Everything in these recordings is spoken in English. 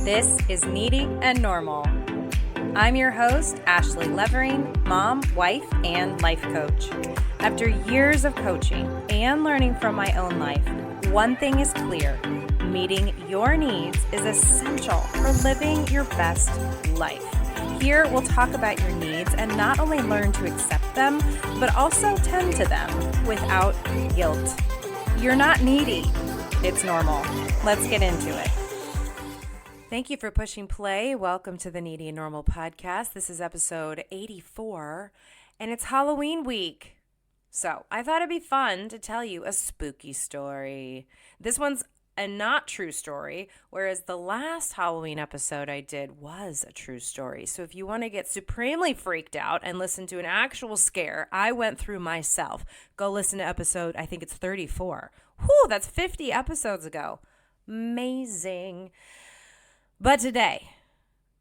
This is Needy and Normal. I'm your host, Ashley Levering, mom, wife, and life coach. After years of coaching and learning from my own life, one thing is clear: meeting your needs is essential for living your best life. Here, we'll talk about your needs and not only learn to accept them, but also tend to them without guilt. You're not needy. It's normal. Let's get into it. Thank you for pushing play. Welcome to the Needy and Normal podcast. This is episode 84, and it's Halloween week. So I thought it'd be fun to tell you a spooky story. This one's a not true story, whereas the last Halloween episode I did was a true story. So if you want to get supremely freaked out and listen to an actual scare I went through myself, go listen to episode, I think it's 34. Whew, that's 50 episodes ago. Amazing. But today,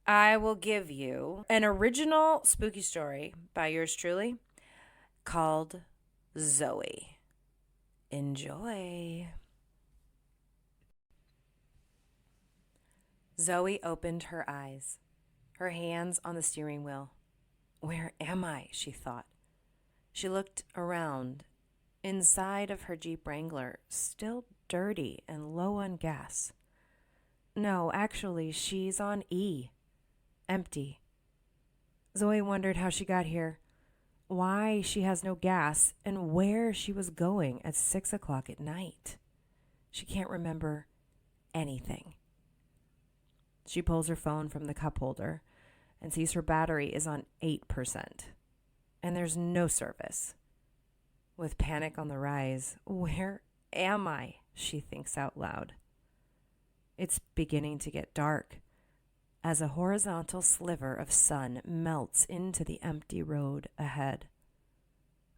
I will give you an original spooky story by yours truly called Zoe. Enjoy. Zoe opened her eyes, her hands on the steering wheel. Where am I? She thought. She looked around. Inside of her Jeep Wrangler, still dirty and low on gas. No, actually, she's on E. Empty. Zoe wondered how she got here, why she has no gas, and where she was going at 6 o'clock at night. She can't remember anything. She pulls her phone from the cup holder and sees her battery is on 8%, and there's no service. With panic on the rise, where am I? She thinks out loud. It's beginning to get dark as a horizontal sliver of sun melts into the empty road ahead.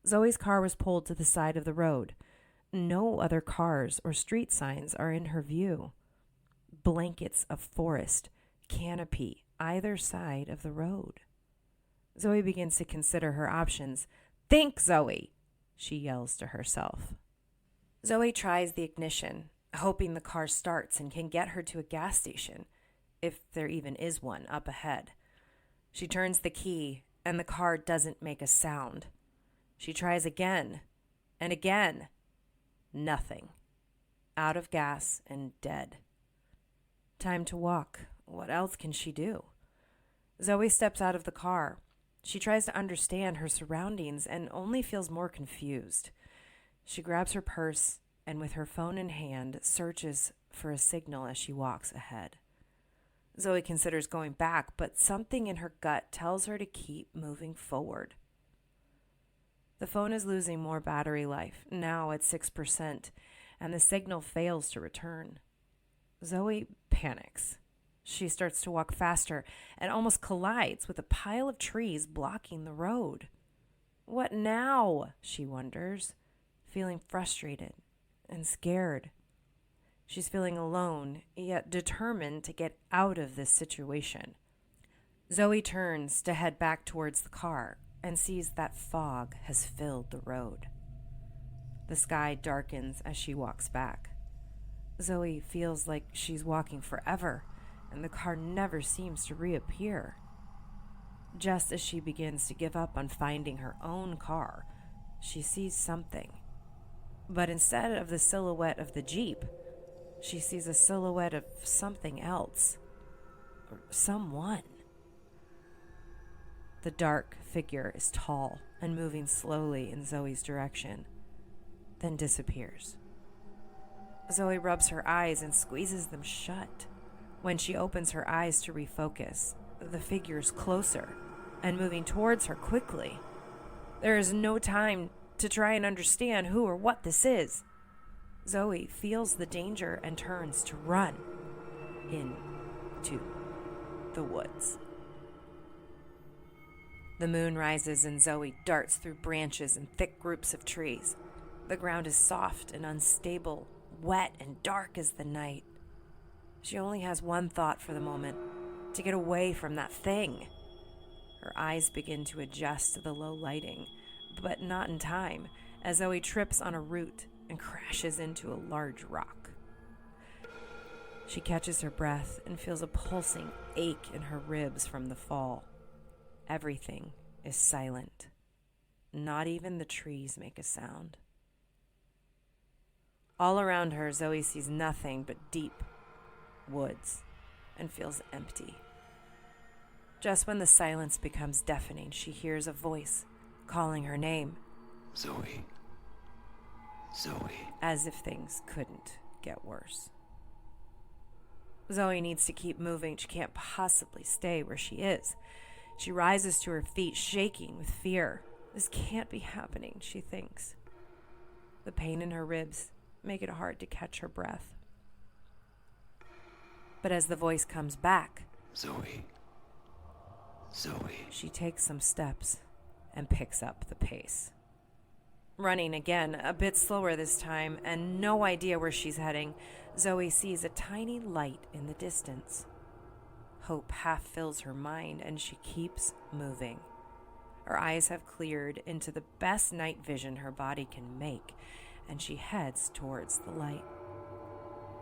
Zoe's car was pulled to the side of the road. No other cars or street signs are in her view. Blankets of forest canopy either side of the road. Zoe begins to consider her options. Think, Zoe, she yells to herself. Zoe tries the ignition, hoping the car starts and can get her to a gas station, if there even is one up ahead. She turns the key, and the car doesn't make a sound. She tries again and again. Nothing. Out of gas and dead. Time to walk. What else can she do? Zoe steps out of the car. She tries to understand her surroundings and only feels more confused. She grabs her purse and with her phone in hand, searches for a signal as she walks ahead. Zoe considers going back, but something in her gut tells her to keep moving forward. The phone is losing more battery life, now at 6%, and the signal fails to return. Zoe panics. She starts to walk faster and almost collides with a pile of trees blocking the road. What now? She wonders, feeling frustrated and scared. She's feeling alone, yet determined to get out of this situation. Zoe turns to head back towards the car and sees that fog has filled the road. The sky darkens as she walks back. Zoe feels like she's walking forever, and the car never seems to reappear. Just as she begins to give up on finding her own car, she sees something. But instead of the silhouette of the Jeep, she sees a silhouette of something else. Or someone. The dark figure is tall and moving slowly in Zoe's direction, then disappears. Zoe rubs her eyes and squeezes them shut. When she opens her eyes to refocus, the figure's closer and moving towards her quickly. There is no time to try and understand who or what this is. Zoe feels the danger and turns to run into the woods. The moon rises and Zoe darts through branches and thick groups of trees. The ground is soft and unstable, wet and dark as the night. She only has one thought for the moment: to get away from that thing. Her eyes begin to adjust to the low lighting, but not in time, as Zoe trips on a root and crashes into a large rock. She catches her breath and feels a pulsing ache in her ribs from the fall. Everything is silent. Not even the trees make a sound. All around her, Zoe sees nothing but deep woods and feels empty. Just when the silence becomes deafening, she hears a voice calling her name. Zoe. Zoe. As if things couldn't get worse. Zoe needs to keep moving. She can't possibly stay where she is. She rises to her feet, shaking with fear. This can't be happening, she thinks. The pain in her ribs make it hard to catch her breath. But as the voice comes back, Zoe. Zoe. She takes some steps and picks up the pace. Running again, a bit slower this time, and no idea where she's heading, Zoe sees a tiny light in the distance. Hope half fills her mind, and she keeps moving. Her eyes have cleared into the best night vision her body can make, and she heads towards the light.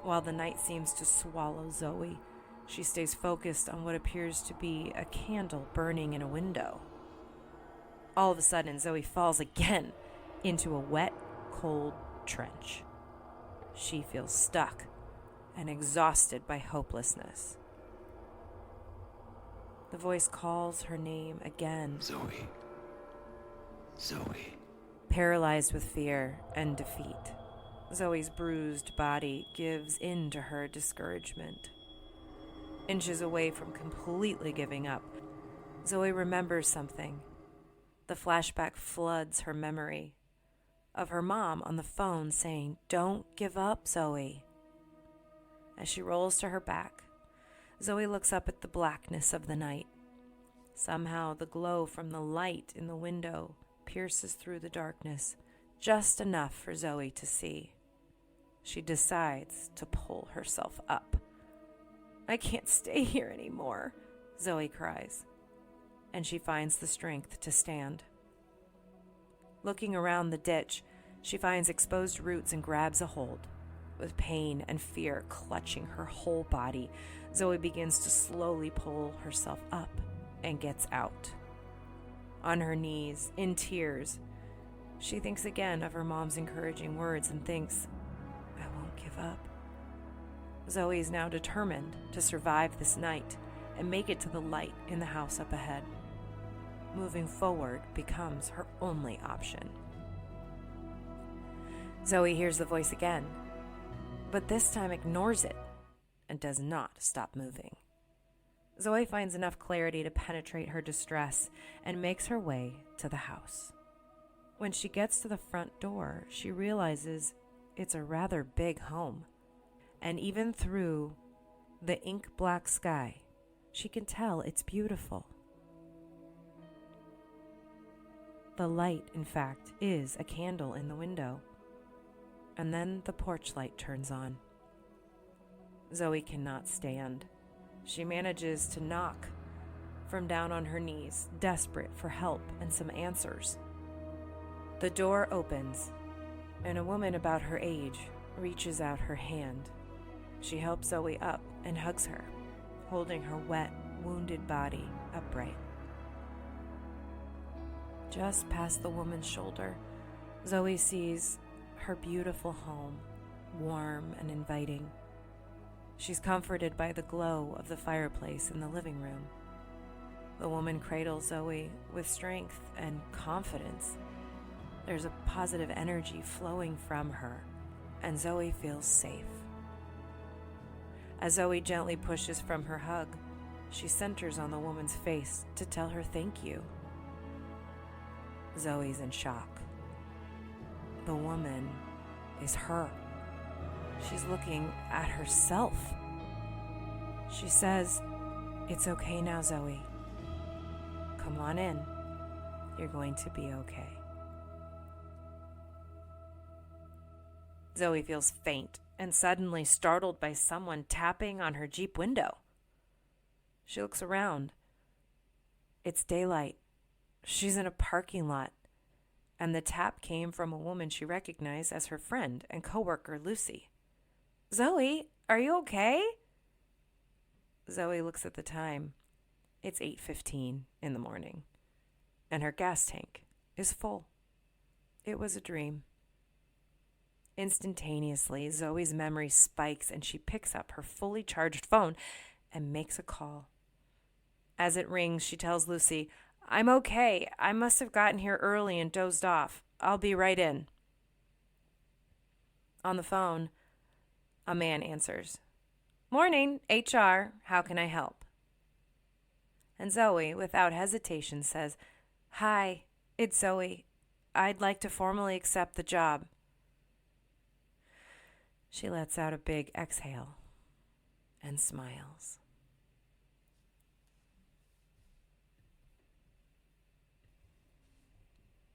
While the night seems to swallow Zoe, she stays focused on what appears to be a candle burning in a window. All of a sudden, Zoe falls again into a wet, cold trench. She feels stuck and exhausted by hopelessness. The voice calls her name again. Zoe. Zoe. Paralyzed with fear and defeat, Zoe's bruised body gives in to her discouragement. Inches away from completely giving up, Zoe remembers something. The flashback floods her memory of her mom on the phone saying, "Don't give up, Zoe." As she rolls to her back, Zoe looks up at the blackness of the night. Somehow the glow from the light in the window pierces through the darkness, just enough for Zoe to see. She decides to pull herself up. "I can't stay here anymore," Zoe cries, and she finds the strength to stand. Looking around the ditch, she finds exposed roots and grabs a hold. With pain and fear clutching her whole body, Zoe begins to slowly pull herself up and gets out. On her knees, in tears, she thinks again of her mom's encouraging words and thinks, "I won't give up." Zoe is now determined to survive this night and make it to the light in the house up ahead. Moving forward becomes her only option. Zoe hears the voice again, but this time ignores it and does not stop moving. Zoe finds enough clarity to penetrate her distress and makes her way to the house. When she gets to the front door, she realizes it's a rather big home. And even through the ink black sky, she can tell it's beautiful. The light, in fact, is a candle in the window. And then the porch light turns on. Zoe cannot stand. She manages to knock from down on her knees, desperate for help and some answers. The door opens, and a woman about her age reaches out her hand. She helps Zoe up and hugs her, holding her wet, wounded body upright. Just past the woman's shoulder, Zoe sees her beautiful home, warm and inviting. She's comforted by the glow of the fireplace in the living room. The woman cradles Zoe with strength and confidence. There's a positive energy flowing from her, and Zoe feels safe. As Zoe gently pushes from her hug, she centers on the woman's face to tell her thank you. Zoe's in shock. The woman is her. She's looking at herself. She says, "It's okay now, Zoe. Come on in. You're going to be okay." Zoe feels faint and suddenly startled by someone tapping on her Jeep window. She looks around. It's daylight. She's in a parking lot, and the tap came from a woman she recognized as her friend and coworker, Lucy. "Zoe, are you okay?" Zoe looks at the time. It's 8:15 in the morning, and her gas tank is full. It was a dream. Instantaneously, Zoe's memory spikes and she picks up her fully charged phone and makes a call. As it rings, she tells Lucy, "I'm okay. I must have gotten here early and dozed off. I'll be right in." On the phone, a man answers. "Morning, HR. How can I help?" And Zoe, without hesitation, says, "Hi, it's Zoe. I'd like to formally accept the job." She lets out a big exhale and smiles.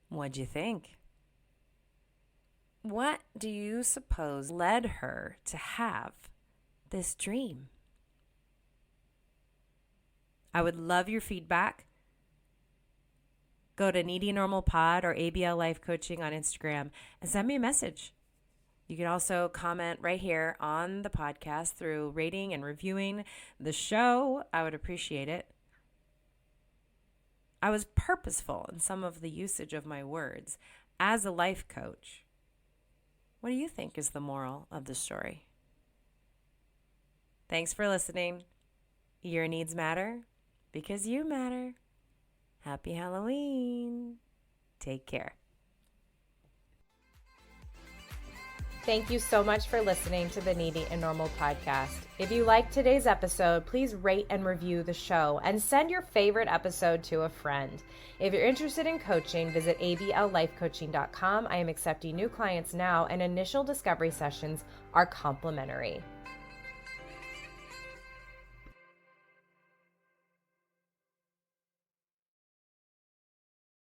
What'd you think? What do you suppose led her to have this dream? I would love your feedback. Go to Needy Normal Pod or ABL Life Coaching on Instagram and send me a message. You can also comment right here on the podcast through rating and reviewing the show. I would appreciate it. I was purposeful in some of the usage of my words as a life coach. What do you think is the moral of the story? Thanks for listening. Your needs matter because you matter. Happy Halloween. Take care. Thank you so much for listening to the Needy and Normal podcast. If you liked today's episode, please rate and review the show and send your favorite episode to a friend. If you're interested in coaching, visit ablifecoaching.com. I am accepting new clients now, and initial discovery sessions are complimentary.